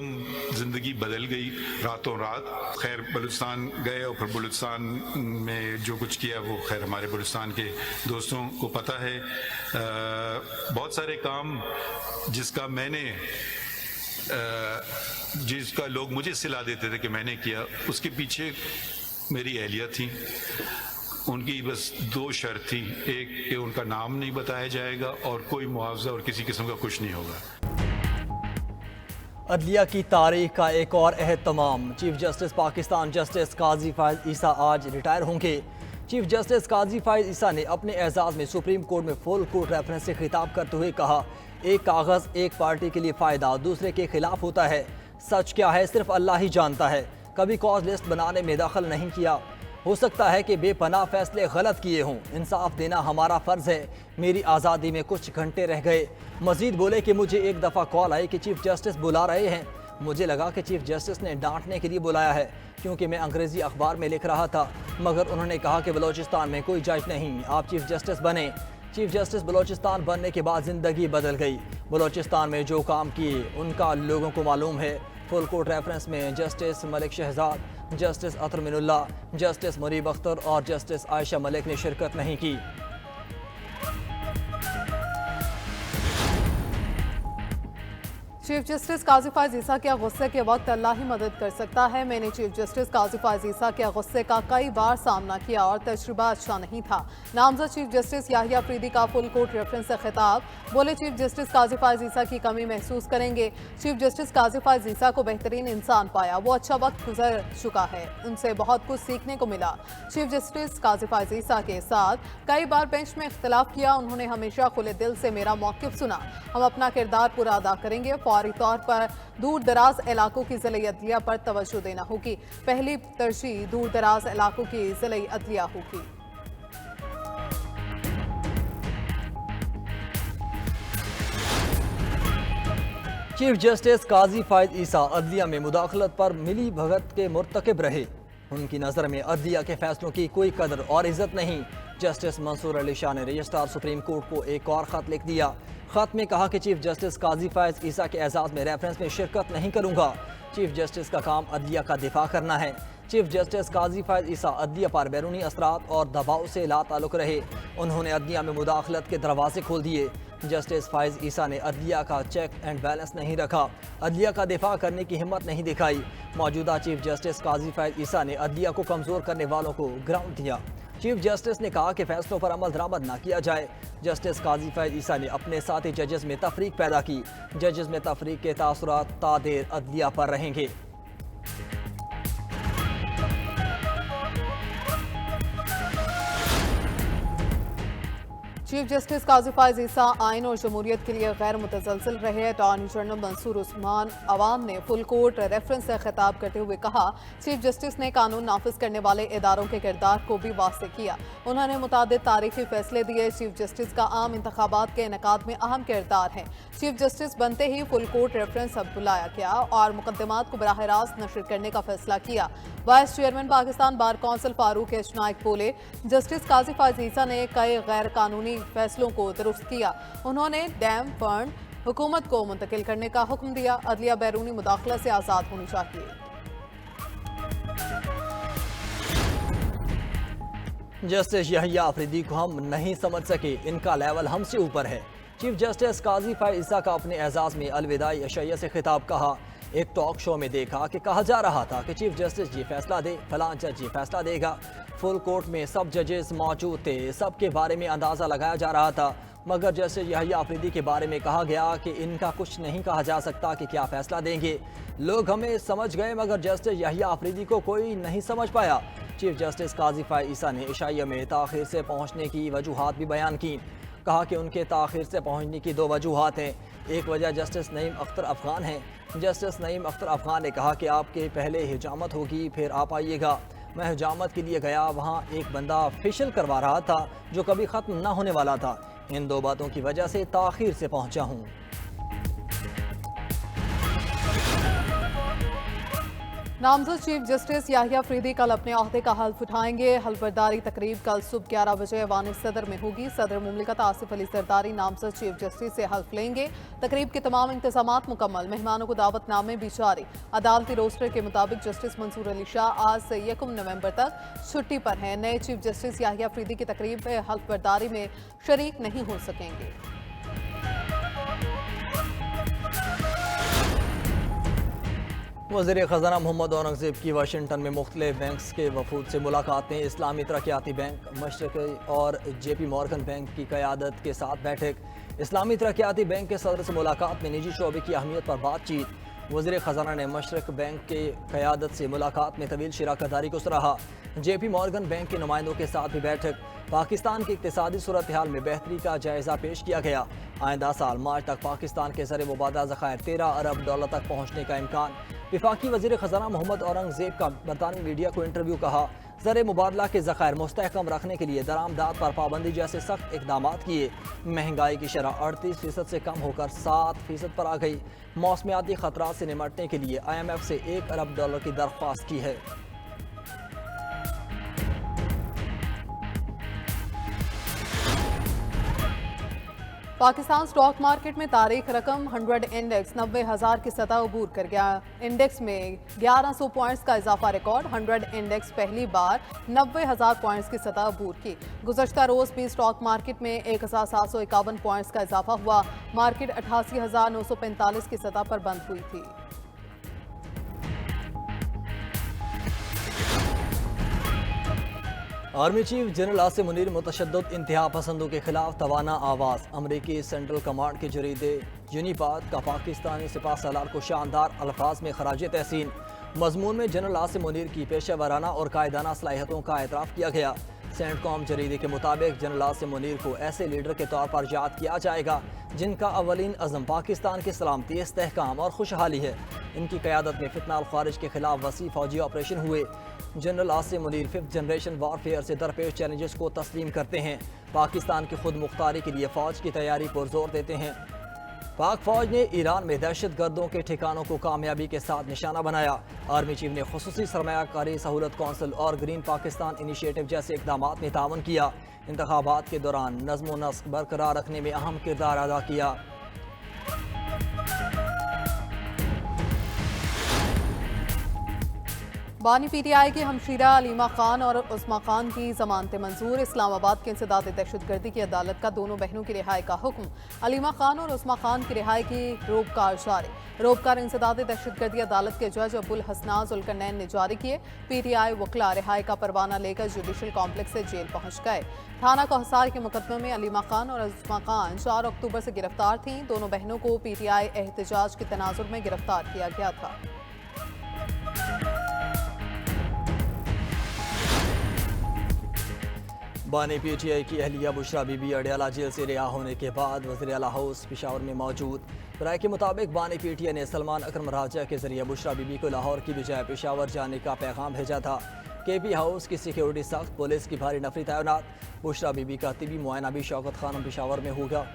एकदम ज़िंदगी बदल गई रातों रात। खैर बलूचिस्तान गए और फिर बलूचिस्तान में जो कुछ किया वो खैर हमारे बलूचिस्तान के दोस्तों को पता है। बहुत सारे काम जिसका मैंने जिसका लोग मुझे सिला देते थे कि मैंने किया, उसके पीछे मेरी अहलिया थी। उनकी बस दो शर्त थी, एक कि उनका नाम नहीं बताया जाएगा और कोई मुआवजा और किसी किस्म का कुछ नहीं होगा। अदलिया की तारीख का एक और एहतमाम। चीफ जस्टिस पाकिस्तान जस्टिस काजी फायज ईसा आज रिटायर होंगे। चीफ जस्टिस काजी फायज ईसा ने अपने एजाज़ में सुप्रीम कोर्ट में फुल कोर्ट रेफरेंस से खिताब करते हुए कहा, एक कागज़ एक पार्टी के लिए फ़ायदा दूसरे के खिलाफ होता है। सच क्या है सिर्फ अल्लाह ही जानता है। कभी कॉज लिस्ट बनाने में दखल नहीं किया। हो सकता है कि बेपनाह फैसले गलत किए हों। इंसाफ देना हमारा फ़र्ज़ है। मेरी आज़ादी में कुछ घंटे रह गए। मजीद बोले कि मुझे एक दफ़ा कॉल आई कि चीफ जस्टिस बुला रहे हैं। मुझे लगा कि चीफ जस्टिस ने डांटने के लिए बुलाया है, क्योंकि मैं अंग्रेज़ी अखबार में लिख रहा था। मगर उन्होंने कहा कि बलूचिस्तान में कोई जज नहीं, आप चीफ जस्टिस बने। चीफ जस्टिस बलूचिस्तान बनने के बाद ज़िंदगी बदल गई। बलूचिस्तान में जो काम किए उनका लोगों को मालूम है। फुल कोर्ट रेफरेंस में जस्टिस मलिक शहजाद, जस्टिस अतर मिनुल्ला, जस्टिस मुनीब अख्तर और जस्टिस आयशा मलिक ने शिरकत नहीं की। चीफ जस्टिस काजी फायज ईसा के गुस्से के वक्त अल्लाह ही मदद कर सकता है। मैंने चीफ जस्टिस काजी फायज ईसा के गुस्से का कई बार सामना किया और तजुर्बा अच्छा नहीं था। नामजद चीफ जस्टिस याहिया अफरीदी का फुल कोर्ट रेफरेंस से खिताब। बोले, चीफ जस्टिस काजी फायज ईसा की कमी महसूस करेंगे। चीफ जस्टिस काजी फायज ईसा को बेहतरीन इंसान पाया। वो अच्छा वक्त गुजर चुका है, उनसे बहुत कुछ सीखने को मिला। चीफ जस्टिस काजी फायज ईसा के साथ कई बार बेंच में इख्तिलाफ किया। उन्होंने हमेशा खुले दिल से मेरा मौक़िफ़ सुना। हम अपना किरदार पूरा अदा करेंगे। फौरी तौर पर दूर दराज इलाकों की ज़िले अदलिया पर तवज्जो देना होगी। पहली तरजीह दूर दराज इलाकों की ज़िले अदलिया होगी। चीफ जस्टिस काजी फायज ईसा अदलिया में मुदाखलत पर मिली भगत के मुर्तकिब रहे। उनकी नज़र में अदलिया के फैसलों की कोई कदर और इज्जत नहीं। जस्टिस मंसूर अली शाह ने रजिस्ट्रार सुप्रीम कोर्ट को एक और ख़त लिख दिया। ख़त में कहा कि चीफ जस्टिस काजी फायज ईसा के एजाज़ में रेफरेंस में शिरकत नहीं करूँगा। चीफ जस्टिस का काम अदलिया का दिफा करना है। चीफ जस्टिस काजी फायज ईसा अदलिया पर बैरूनी असरात और दबाव से लाताल्लुक़ रहे। उन्होंने अदलिया में मुदाखलत के दरवाजे खोल दिए। जस्टिस फायज ईसा ने अदलिया का चेक एंड बैलेंस नहीं रखा। अदलिया का दिफा करने की हिम्मत नहीं दिखाई। मौजूदा चीफ जस्टिस काजी फायज ईसा ने अदलिया को कमज़ोर करने वालों को ग्राउंड दिया। चीफ जस्टिस ने कहा कि फैसलों पर अमल दरामद न किया जाए। जस्टिस काजी फायज ईसा ने अपने साथी जजेस में तफरीक पैदा की। जजेस में तफरीक के तासुरात तादेर अदलिया पर रहेंगे। चीफ जस्टिस काजी फायज ईसा आइन और जमहूरियत के लिए गैर मुतसलसल रहे। अटॉर्नी जनरल मंसूर उस्मान अवाम ने फुल कोर्ट रेफरेंस से खिताब करते हुए कहा, चीफ जस्टिस ने कानून नाफिज करने वाले इदारों के किरदार को भी वास्ते किया। उन्होंने मुतादिद तारीखी फैसले दिए। चीफ जस्टिस का आम इंतखाबात के इनेकाद में अहम किरदार है। चीफ जस्टिस बनते ही फुल कोर्ट रेफरेंस बुलाया गया और मुकदमात को बराह रास्त नशर करने का फैसला किया। Vice chairman Pakistan bar council Farooq H Naik बोले, जस्टिस काजी फायज ईसा ने कई गैर कानूनी फैसलों को दुरुस्त किया। उन्होंने डैम फंड हुकूमत को मुंतकिल करने का हुक्म दिया। अदलिया बैरूनी मुदाखलत से आज़ाद होनी चाहिए। जस्टिस याहिया अफरीदी को हम नहीं समझ सके, इनका लेवल हमसे ऊपर है। चीफ जस्टिस काजी फायज ईसा का अपने एजाज़ में अलविदाई अशैया से खिताब। कहा, एक टॉक शो में देखा कि कहा जा रहा था कि चीफ जस्टिस ये फैसला दे, फलां जज ये फैसला देगा। फुल कोर्ट में सब जजेस मौजूद थे, सबके बारे में अंदाज़ा लगाया जा रहा था। मगर जस्टिस याहिया अफरीदी के बारे में कहा गया कि इनका कुछ नहीं कहा जा सकता कि क्या फैसला देंगे। लोग हमें समझ गए मगर जस्टिस याहिया अफरीदी को कोई नहीं समझ पाया। चीफ जस्टिस काजी फायज ईसा ने इशाइया में ताख़ीर से पहुँचने की वजूहात भी बयान की। कहा कि उनके ताख़ीर से पहुँचने की दो वजूहात हैं। एक वजह जस्टिस नईम अख्तर अफ़गान है। जस्टिस नईम अख्तर अफ़गान ने कहा कि आपके पहले हिजामत होगी फिर आप आइएगा। मैं हिजामत के लिए गया, वहाँ एक बंदा फेशियल करवा रहा था जो कभी ख़त्म ना होने वाला था। इन दो बातों की वजह से ताख़ीर से पहुँचा हूँ। नामजद चीफ जस्टिस याहिया अफरीदी कल अपने अहदे का हल्फ उठाएंगे। हल्फबरदारी तकरीब कल सुबह 11 बजे ऐवान सदर में होगी। सदर मुमलिकत आसिफ अली जरदारी नामजद चीफ जस्टिस से हल्फ लेंगे। तकरीब के तमाम इंतजामात मुकम्मल, मेहमानों को दावतनामे भी जारी। अदालती रोस्टर के मुताबिक जस्टिस मंसूर अली शाह आज से 1 नवंबर तक छुट्टी पर हैं। नए चीफ जस्टिस याहिया अफरीदी की तकरीब में हल्फबरदारी में शरीक नहीं हो सकेंगे। वज़ीर ख़ज़ाना मोहम्मद औरंगज़ेब की वाशिंगटन में मुख्तलिफ बैंक्स के वफूद से मुलाकातें। इस्लामी तरक्याती बैंक, मशरक़ी और JP मॉर्गन बैंक की क़यादत के साथ बैठक। इस्लामी तरक्याती बैंक के सदर से मुलाकात में निजी शोबे की अहमियत पर बातचीत। वज़ीर ख़ज़ाना ने मशरक़ बैंक के क़यादत से मुलाकात में तवील शराकतदारी को सराहा। JP मॉर्गन बैंक के नुमाइंदों के साथ भी बैठक। पाकिस्तान की इक़्तिसादी सूरत हाल में बेहतरी का जायज़ा पेश किया गया। आइंदा साल मार्च तक पाकिस्तान के ज़र मुबादला ज़ख़ायर $13 अरब तक पहुँचने का इम्कान। वफाकी वज़ीर ख़ज़ाना मोहम्मद औरंगज़ेब का बरतानवी मीडिया को इंटरव्यू। कहा, ज़र मुबादला के ज़ख़ायर मुस्तहकम रखने के लिए दरामदात पर पाबंदी जैसे सख्त इक़दाम किए। महंगाई की शरह 38% से कम होकर 7% पर आ गई। मौसमियाती ख़तरात से निमटने के लिए IMF से $1 अरब की दरख्वास्त की है। पाकिस्तान स्टॉक मार्केट में तारीख रकम 100 इंडेक्स 90,000 की सतह अबूर कर गया। इंडेक्स में 1100 पॉइंट्स का इजाफा रिकॉर्ड। 100 इंडेक्स पहली बार 90,000 पॉइंट्स की सतह अबूर की। गुज़श्ता रोज़ भी स्टॉक मार्केट में 1751 पॉइंट्स का इजाफा हुआ। मार्केट 88,945 की सतह पर बंद हुई थी। Army chief general Asim Munir मुतशद्दिद इंतहा पसंदों के खिलाफ तवाना आवाज़। अमरीकी सेंट्रल कमांड के जरीदे यूनिपाद का पाकिस्तानी सिपा सालार को शानदार अल्फाज में खराज तहसीन। मजमून में जनरल आसिम मुनीर की पेशा वाराना और कायदाना सलाहियतों का एतराफ़ किया गया। सेंटकॉम जरीदे के मुताबिक जनरल आसिम मुनीर को ऐसे लीडर के तौर पर याद किया जाएगा जिनका अवलीन अज़म पाकिस्तान की सलामती, इस्तेहकाम और खुशहाली है। इनकी क़यादत में फितना और खारिज के खिलाफ वसी फौजी ऑपरेशन हुए। General Asim Munir 5th generation warfare से दरपेश चैलेंजेस को तस्लीम करते हैं। पाकिस्तान की खुद मुख्तारी के लिए फ़ौज की तैयारी पर जोर देते हैं। पाक फौज ने ईरान में दहशत गर्दों के ठिकानों को कामयाबी के साथ निशाना बनाया। आर्मी चीफ ने खुसूसी सरमायाकारी सहूलत कौंसिल और ग्रीन पाकिस्तान इनिशिएटिव जैसे इकदाम में तावन किया। इंतखाबात के दौरान नज़्म व नस्क बरकरार रखने में अहम किरदार अदा किया। बानी PTI की हमशीरा अलीमा खान और उस्मा खान की जमानतें मंजूर। इस्लामाबाद के इंसदाद दहशतगर्दी की अदालत का दोनों बहनों की रिहाई का हुक्म। अलीमा खान और उस्मा खान की रिहाई की रोबकार जारी। रोबकार इंसदाद दहशतगर्दी अदालत के जज अबुल हसना जुल्करनैन ने जारी किए। PTI वकला रिहाई का परवाना लेकर जुडिशल कॉम्प्लेक्स से जेल पहुंच गए। थाना कोहसार के मुकदमे में अलीमा खान और उस्मा खान 4 अक्टूबर से गिरफ्तार थीं। दोनों बहनों को PTI एहतजाज के तनाजुर में गिरफ्तार किया गया था। बानी PTI की अहलिया बुशरा बीबी अडयाला जेल से रिहा होने के बाद वज़ीर आला हाउस पेशावर में मौजूद। राय के मुताबिक बानी PTI ने सलमान अकरम राजा के जरिए बुशरा बीबी को लाहौर की बजाय पेशावर जाने का पैगाम भेजा था। KP हाउस की सिक्योरिटी सख्त, पुलिस की भारी नफरी तैनात। बुशरा बीबी का तिबी मुआयना भी शौकत खानम पेशावर में होगा।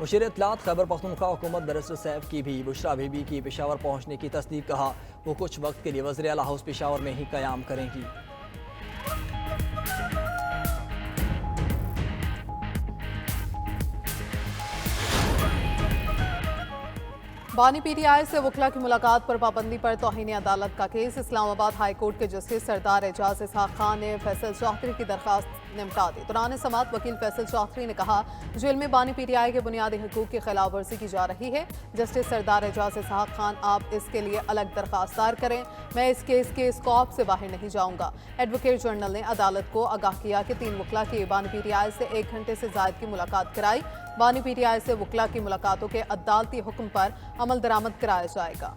मुशीर इत्तलात खैबर पख्तूनख्वा हुकूमत बैरिस्टर सैफ की भी बुशरा बीबी की पेशावर पहुँचने की तस्दीक। कहा, वो कुछ वक्त के लिए वज़ीर आला हाउस पेशावर में ही क़याम करेंगी। बानी PTI से वकला की मुलाकात पर पाबंदी पर तौहीन अदालत का केस। इस्लामाबाद हाई कोर्ट के जस्टिस सरदार एजाज इसहाक खान ने फैसल चौधरी की दरखास्त निपटा दी। दौरान समाअत वकील फैसल चौधरी ने कहा, जेल में बानी PTI के बुनियादी हकूक की खिलाफ वर्जी की जा रही है। जस्टिस सरदार एजाज इसहाक खान, आप इसके लिए अलग दरखास्त दायर करें, मैं इस केस के स्कॉप से बाहर नहीं जाऊंगा। एडवोकेट जनरल ने अदालत को आगाह किया कि 3 वकला की बानी PTI से 1 घंटे से जायद की मुलाकात कराई। बानी PTI से वकला की मुलाकातों के अदालती हुक्म पर अमल दरामद कराया जाएगा।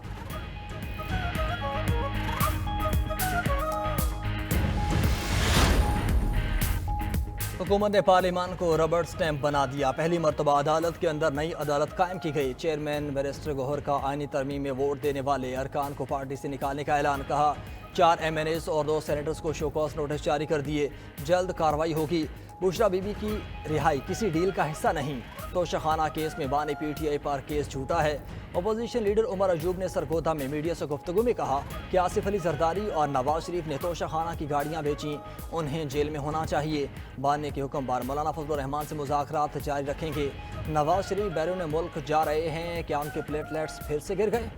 हुकूमत ने पार्लियामान को रबड़ स्टैंप बना दिया। पहली मरतबा अदालत के अंदर नई अदालत कायम की गई। चेयरमैन बैरिस्टर गौहर का आईनी तरमीम में वोट देने वाले अरकान को पार्टी से निकालने का ऐलान। कहा, 4 MNAs और 2 सेनेटर्स को शोकॉज नोटिस जारी कर दिए, जल्द कार्रवाई होगी। बुशरा बीबी की रिहाई किसी डील का हिस्सा नहीं। तोशाखाना केस में बानी PTI पर केस झूठा है। अपोजिशन लीडर उमर अयूब ने सरगोधा में मीडिया से गुफ्तगू में कहा कि आसिफ अली जरदारी और नवाज शरीफ ने तोशाखाना की गाड़ियां बेची, उन्हें जेल में होना चाहिए। बानी के हुक्म पर मौलाना फजलुर रहमान से मुज़ाकरात जारी रखेंगे। नवाज शरीफ बैरून मुल्क जा रहे हैं, क्या उनके प्लेटलेट्स फिर से गिर गए?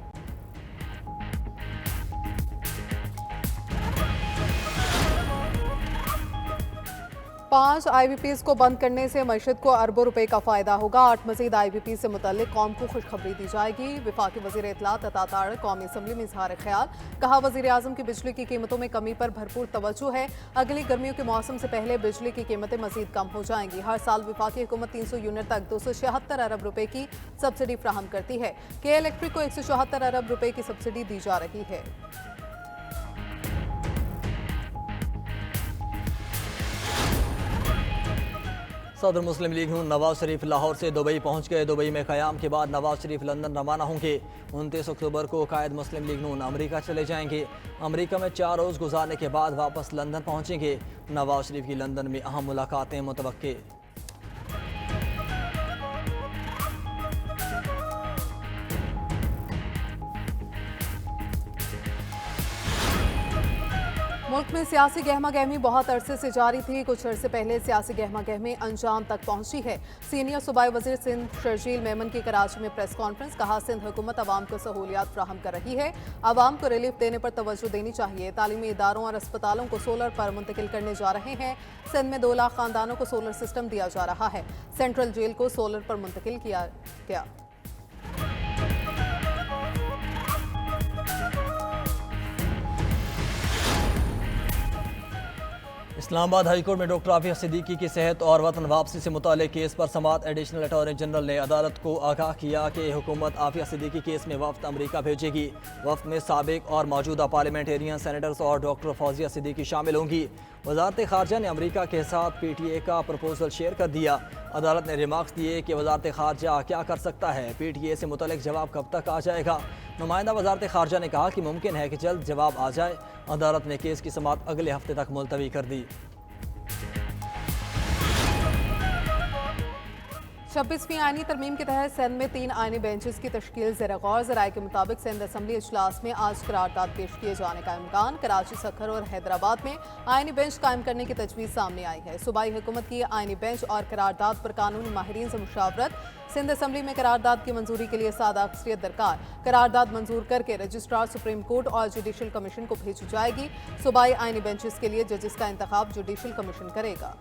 पांच IBPs को बंद करने से मईशत को अरबों रुपए का फायदा होगा। 8 मजीद IBP से मुतल्लिक कौम को खुशखबरी दी जाएगी। वफाकी वज़ीर इत्तलात अता तारड़ कौमी असम्बली में इजहार ख्याल। कहा, वज़ीर आज़म की बिजली की कीमतों में कमी पर भरपूर तवज्जो है। अगली गर्मियों के मौसम से पहले बिजली की कीमतें मजीद कम हो जाएंगी। हर साल वफाकी हुकूमत 300 यूनिट तक 276 अरब रुपए की सब्सिडी फ्राहम करती है। के इलेक्ट्रिक को 174 अरब रुपए की सब्सिडी दी जा रही है। सदर मुस्लिम लीग नून नवाज शरीफ लाहौर से दुबई पहुंच गए। दुबई में क़याम के बाद नवाज शरीफ लंदन रवाना होंगे। 29 अक्टूबर को कायद मुस्लिम लीग नून अमेरिका चले जाएंगे। अमेरिका में 4 रोज़ गुजारने के बाद वापस लंदन पहुंचेंगे। नवाज शरीफ की लंदन में अहम मुलाकातें मुतवक्के। मुल्क में सियासी गहमा गहमी बहुत अरसे से जारी थी। कुछ अरसे पहले सियासी गहमा गहमी अंजाम तक पहुंची है। सीनियर सूबाई वजीर सिंध शर्जील मेमन की कराची में प्रेस कॉन्फ्रेंस। कहा, सिंध हुकूमत आवाम को सहूलियात फ्राहम कर रही है, आवाम को रिलीफ देने पर तवज्जो देनी चाहिए। तालीमी इदारों और अस्पतालों को सोलर पर मुंतकिल करने जा रहे हैं। सिंध में 2 लाख खानदानों को सोलर सिस्टम दिया जा रहा है। सेंट्रल जेल को सोलर पर मुंतकिल किया गया। इस्लामाबाद हाईकोर्ट में डॉक्टर आफिया सिद्दीकी की सेहत और वतन वापसी से मुताल्लिक केस पर समाअत। एडिशनल अटॉर्नी जनरल ने अदालत को आगाह किया कि हुकूमत आफिया सिद्दीकी केस में वफ्द अमेरिका भेजेगी। वफ्द में साबिक और मौजूदा पार्लियामेंटेरियन, सेनेटर्स और डॉक्टर फौजिया सिद्दीकी शामिल होंगी। वजारत खारजा ने अमेरिका के साथ PTA का प्रपोजल शेयर कर दिया। अदालत ने रिमार्क्स दिए कि वजारत खारजा क्या कर सकता है, PTA से मुतल्लिक जवाब कब तक आ जाएगा। नुमाइंदा वजारत खारजा ने कहा कि मुमकिन है कि जल्द जवाब आ जाए। अदालत ने केस की समाअत अगले हफ्ते तक मुलतवी कर दी। 26वीं आईनी तरमीम के तहत सिंध में 3 आईनी बेंचेस की तश्कील ज़ेर गौर। ज़राए के मुताबिक सिंध असम्बली इजलास में आज करारदाद पेश किए जाने का इम्कान। कराची, सखर और हैदराबाद में आईनी बेंच कायम करने की तजवीज़ सामने आई है। सूबाई हुकूमत की आईनी बेंच और करारदाद पर कानूनी माहिरीन से मुशावरत। सिंध असम्बली में करारदाद की मंजूरी के लिए सादा अक्सरियत दरकार। करारदाद मंजूर करके रजिस्ट्रार सुप्रीम कोर्ट और जुडिशल कमीशन को भेजी जाएगी। सूबाई आईनी बेंचेस के लिए जजेस का इंतखाब जुडिशल कमीशन करेगा।